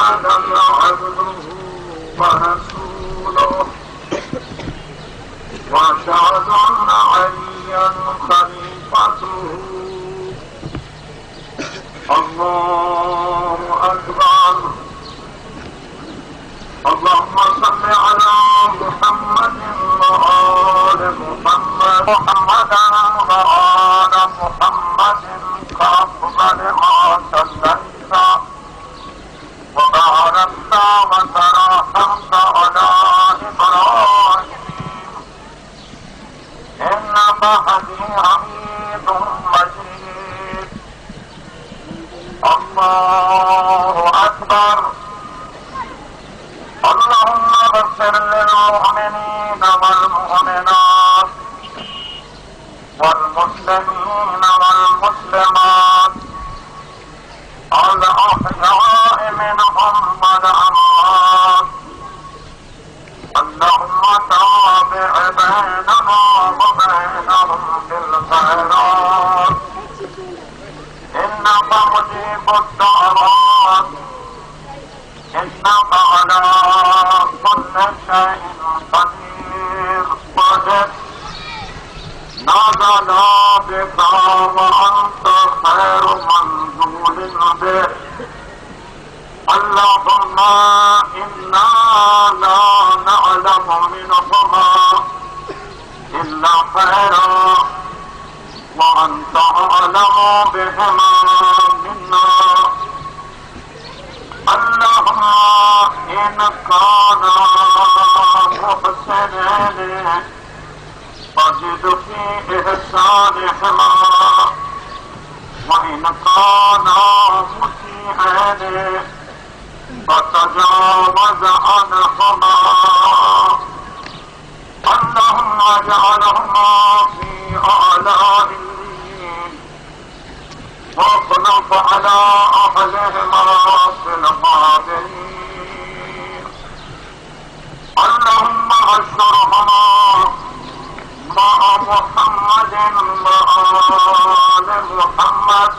عبده ورسوله وأشهد أن عليا خليفته الله أكبر اللهم صل على محمد وآل محمد محمدا وآل محمد كأفضل ما صليت وباركت وترحمت على إبراهيم إنك حميد مجيد الله أكبر اللهم اغفر للمؤمنين والمؤمنات والمسلمين والمسلمات الأحياء منهم والأموات اللهم تابع بيننا وبينهم بالخيرات إنك مجيب الدعوات إنك على كل شيء قدير قدر نزل بك وأنت خير منزول به اللهم إنا لا نعلم منهما إلا خيرا وأنت أعلم بهما منا اللهم إن كان محسنين فزد في إحسانهما وإن كان مسيئين فتجاوز عنهما اللهم اجعلهما في أعلى عليين واخلف على أهلهما في الغابرين اللهم اشرهما مع محمد وآل محمد